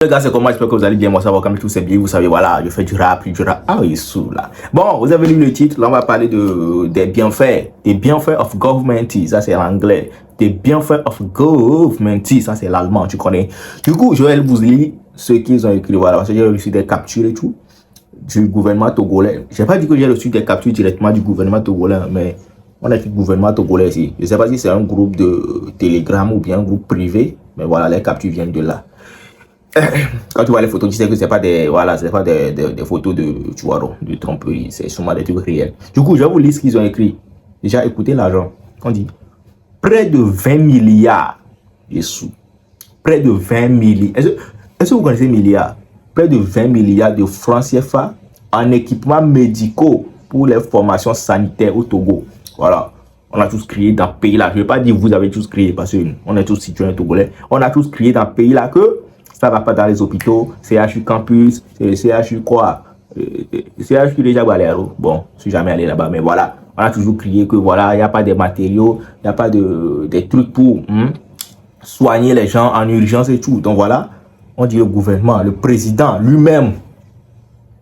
Les gars, c'est comment? J'espère que vous allez bien. Moi, ça va comme tout, c'est bien. Vous savez, voilà, je fais du rap, du rap. Ah, il est sous là. Bon, vous avez lu le titre. Là, on va parler des bienfaits. Des bienfaits of government. Ça, c'est l'anglais. Des bienfaits of government. Ça, c'est l'allemand. Tu connais. Du coup, je vais vous lire ce qu'ils ont écrit. Voilà, parce que j'ai reçu des captures et tout du gouvernement togolais. Je n'ai pas dit que j'ai reçu des captures directement du gouvernement togolais, mais on a écrit gouvernement togolais ici. Je ne sais pas si c'est un groupe de Telegram ou bien un groupe privé, mais voilà, les captures viennent de là. Quand tu vois les photos, tu sais que c'est pas des, voilà, c'est pas des photos de, tu vois, de tromperie, c'est sûrement des trucs réels. Du coup, je vais vous lire ce qu'ils ont écrit. Déjà, écoutez l'argent. On dit près de 20 milliards de sous. Près de 20 milliards. Est-ce que vous connaissez milliards? Près de 20 milliards de francs CFA en équipements médicaux pour les formations sanitaires au Togo. Voilà. On a tous crié dans ce pays-là. Je ne vais pas dire vous avez tous crié parce qu'on est tous citoyens togolais. On a tous crié dans ce pays-là que ça ne va pas dans les hôpitaux, CHU Campus, CHU quoi, CHU déjà Balero. Bon, je suis jamais allé là-bas, mais voilà. On a toujours crié que voilà, il n'y a pas de matériaux, il n'y a pas des trucs pour soigner les gens en urgence et tout. Donc voilà, on dit le gouvernement, le président lui-même,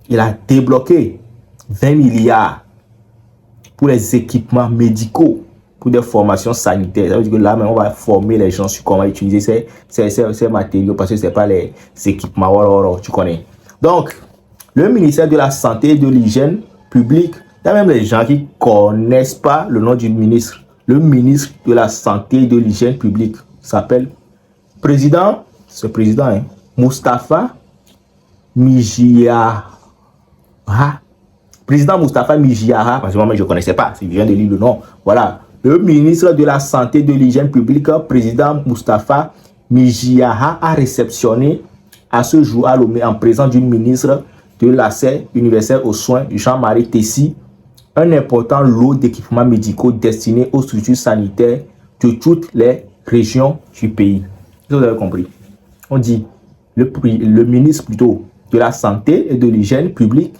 il a débloqué 20 milliards pour les équipements médicaux, pour des formations sanitaires. Ça veut dire que là, on va former les gens sur comment utiliser ces matériaux parce que ce n'est pas les équipements, tu connais. Donc, le ministère de la Santé et de l'Hygiène publique, il y a même les gens qui ne connaissent pas le nom du ministre. Le ministre de la Santé et de l'Hygiène publique s'appelle président, ce président, hein, Moustapha Mijiara. Président Moustapha Mijiara, parce que moi je ne connaissais pas, je viens de lire le nom. Voilà. Le ministre de la Santé et de l'Hygiène publique, président Moustapha Mijiara, a réceptionné à ce jour à Lomé, en présence du ministre de l'accès universel aux soins, Jean-Marie Tessi, un important lot d'équipements médicaux destinés aux structures sanitaires de toutes les régions du pays. Vous avez compris. On dit le ministre plutôt de la Santé et de l'Hygiène publique,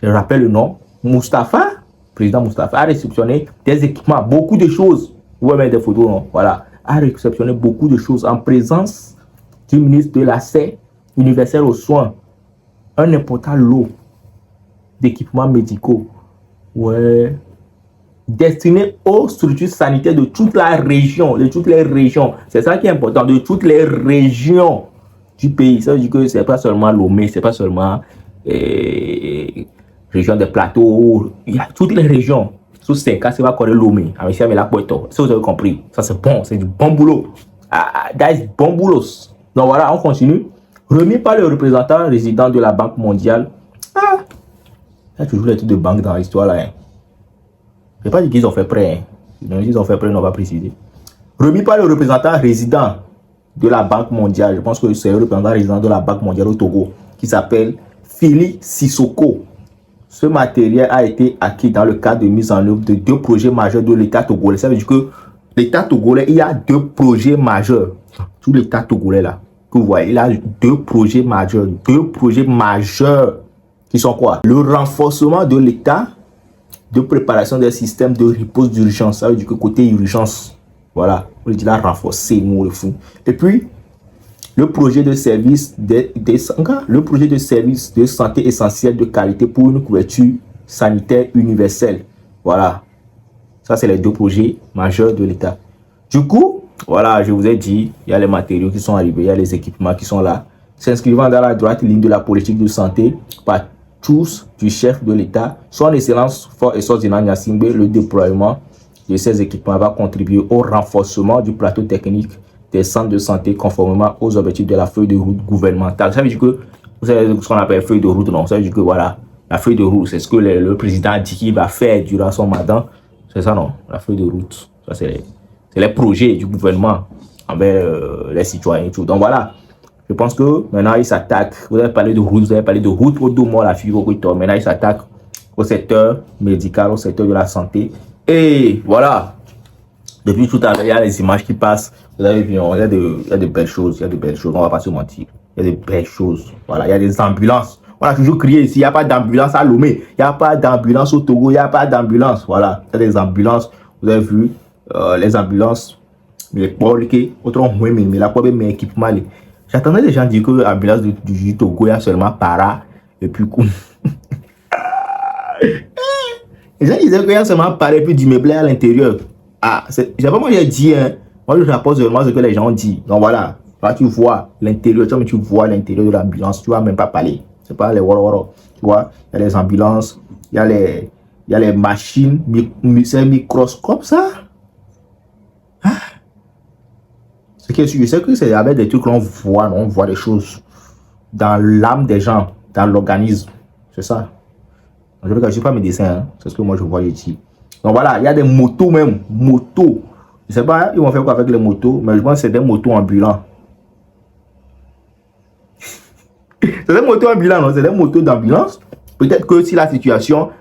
je rappelle le nom, Moustapha, président Moustapha, a réceptionné des équipements, beaucoup de choses. Vous voyez des photos, non? Voilà. A réceptionné beaucoup de choses en présence du ministre de l'accès universel aux soins. Un important lot d'équipements médicaux. Ouais. Destinés aux structures sanitaires de toute la région. De toutes les régions. C'est ça qui est important. De toutes les régions du pays. Ça veut dire que ce n'est pas seulement Lomé, ce n'est pas seulement région des plateaux, il y a toutes les régions. Sous 5 cas, c'est pas correct Lomé. Avec ça, mais la poète. Ça, vous avez compris. Ça, c'est bon. C'est du bon boulot. Guys, bon boulot. Donc voilà, on continue. Remis par le représentant résident de la Banque mondiale. Il y a toujours les trucs de banque dans l'histoire là. Hein. Je ne vais pas dire qu'ils ont fait prêt. Hein. Ils ont fait prêt, on va préciser. Remis par le représentant résident de la Banque mondiale. Je pense que c'est le représentant résident de la Banque mondiale au Togo qui s'appelle Fili Sissoko. Ce matériel a été acquis dans le cadre de mise en œuvre de 2 projets majeurs de l'État togolais. Ça veut dire que l'État togolais, il y a 2 projets majeurs. Tout l'État togolais là, que vous voyez, il a 2 projets majeurs. 2 projets majeurs qui sont quoi? Le renforcement de l'État de préparation des systèmes de riposte d'urgence. Ça veut dire que côté urgence, voilà, on dit là renforcer, nous le fou. Et puis, le projet de service le projet de service de santé essentiel de qualité pour une couverture sanitaire universelle. Voilà. Ça, c'est les 2 projets majeurs de l'État. Du coup, voilà, je vous ai dit, il y a les matériaux qui sont arrivés, il y a les équipements qui sont là. S'inscrivant dans la droite ligne de la politique de santé par tous du chef de l'État, son excellence Fort Essorzina Gnassingbé, le déploiement de ces équipements va contribuer au renforcement du plateau technique des centres de santé conformément aux objectifs de la feuille de route gouvernementale. Ça veut dire que, vous savez ce qu'on appelle feuille de route, non? Ça veut dire que voilà, la feuille de route, c'est ce que le président a dit qu'il va faire durant son mandat. C'est ça, non? La feuille de route. Ça, c'est les projets du gouvernement envers les citoyens et tout. Donc voilà, je pense que maintenant, il s'attaque. Vous avez parlé de route, vous avez parlé de route pour 2 mois, la fille, maintenant, il s'attaque au secteur médical, au secteur de la santé. Et voilà. Depuis tout à l'heure, il y a les images qui passent. Vous avez vu, il y a de belles choses. Il y a de belles choses. On ne va pas se mentir. Il y a de belles choses. Voilà, il y a des ambulances. On a toujours crié ici. Il n'y a pas d'ambulance à Lomé. Il n'y a pas d'ambulance au Togo. Il n'y a pas d'ambulance. Voilà. Il y a des ambulances. Vous avez vu les ambulances. Les porcs, autrement, mais la porte, mais équipement. J'attendais les gens dire que l'ambulance du Togo, il y a seulement para et puis les gens disaient qu'il y a seulement para et puis du meublé à l'intérieur. Ah, c'est pas moi j'ai dit, hein. Moi je rapporte seulement ce que les gens ont dit. Donc voilà, là tu vois l'intérieur, tu vois l'intérieur de l'ambulance, tu vas même pas parler. C'est pas les woro. Tu vois, il y a les ambulances, il y a les machines, c'est un microscope ça. Hein? Je sais que c'est avec des trucs qu'on voit, on voit des choses dans l'âme des gens, dans l'organisme. C'est ça. Je ne suis pas médecin, hein. C'est ce que moi je vois ici. Donc voilà, il y a des motos même, motos. Je ne sais pas, ils vont faire quoi avec les motos, mais je pense que c'est des motos ambulants. C'est des motos ambulants, non? C'est des motos d'ambulance. Peut-être que si la circulation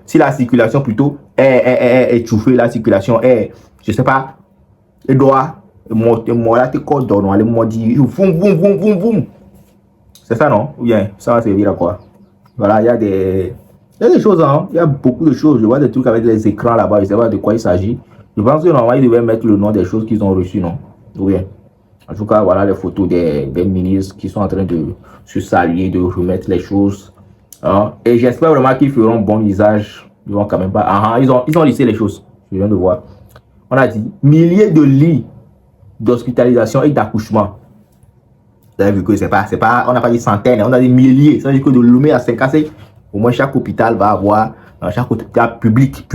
plutôt est étouffée, la circulation est, je ne sais pas, elle doit là tes cordes on aller me dire voum. C'est ça non? Ou bien ça va servir à quoi? Voilà, il y a des choses, hein. Il y a beaucoup de choses. Je vois des trucs avec les écrans là-bas, je ne sais pas de quoi il s'agit. Je pense que normalement, ils devaient mettre le nom des choses qu'ils ont reçues, non? Ou bien. En tout cas, voilà les photos des ministres qui sont en train de se saluer, de remettre les choses. Hein? Et j'espère vraiment qu'ils feront bon usage. Ils vont quand même pas. Ils ont laissé les choses. Je viens de voir. On a dit milliers de lits d'hospitalisation et d'accouchement. Vous avez vu que c'est pas, on n'a pas dit centaines, on a dit milliers. Ça veut dire que de Lomé à Saint-Cassé, au moins chaque hôpital va avoir, chaque hôpital public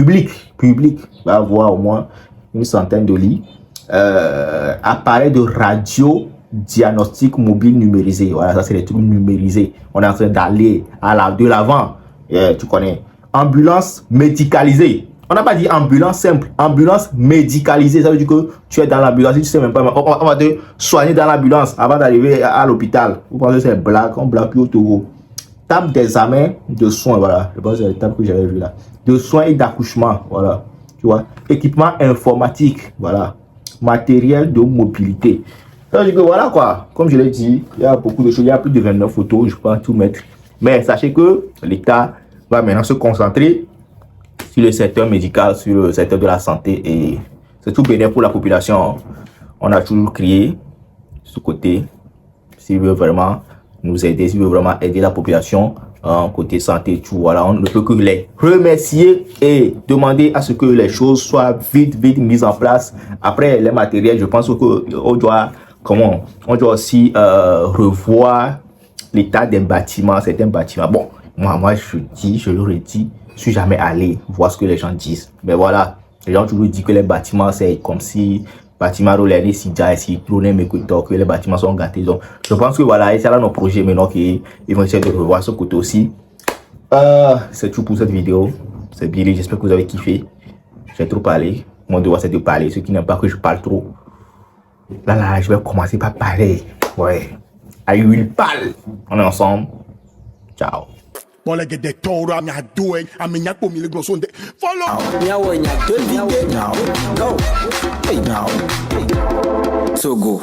va avoir au moins une centaine de lits. Appareil de radio diagnostic mobile numérisé. Voilà, ça c'est les trucs numérisés. On est en train d'aller de l'avant. Tu connais. Ambulance médicalisée. On n'a pas dit ambulance simple, ambulance médicalisée. Ça veut dire que tu es dans l'ambulance, tu sais même pas. On va te soigner dans l'ambulance avant d'arriver à l'hôpital. Vous pensez que c'est blague, on blague plus au Togo. Table d'examen de soins, voilà. Je pense que c'est la table que j'avais vu là. De soins et d'accouchement, voilà. Tu vois. Équipement informatique, voilà. Matériel de mobilité. Ça veut dire que voilà quoi. Comme je l'ai dit, il y a beaucoup de choses. Il y a plus de 29 photos, je peux tout mettre. Mais sachez que l'État va maintenant se concentrer sur le secteur médical, sur le secteur de la santé, et c'est tout bénéfique pour la population. On a toujours crié ce côté, s'il veut vraiment nous aider, s'il veut vraiment aider la population côté santé, tout, voilà, on ne peut que les remercier et demander à ce que les choses soient vite mises en place. Après les matériels, je pense que on doit aussi revoir l'état des bâtiments, certains bâtiments. Bon, moi je leur ai dit, je suis jamais allé voir ce que les gens disent. Mais voilà, les gens toujours disent que les bâtiments, c'est comme si bâtiments roulés si déjà ici, que les bâtiments sont gâtés. Donc, je pense que voilà, c'est là nos projets maintenant qu'ils vont essayer de revoir ce côté aussi. C'est tout pour cette vidéo. C'est Billy, j'espère que vous avez kiffé. J'ai trop parlé. Mon devoir c'est de parler. Ceux qui n'aiment pas que je parle trop. Là, je vais commencer par parler. Ouais. I will parle. On est ensemble. Ciao. Bon, les gars, des taureaux, I'm not doing. I'm not going to go Sunday. Follow. Now, go. So go.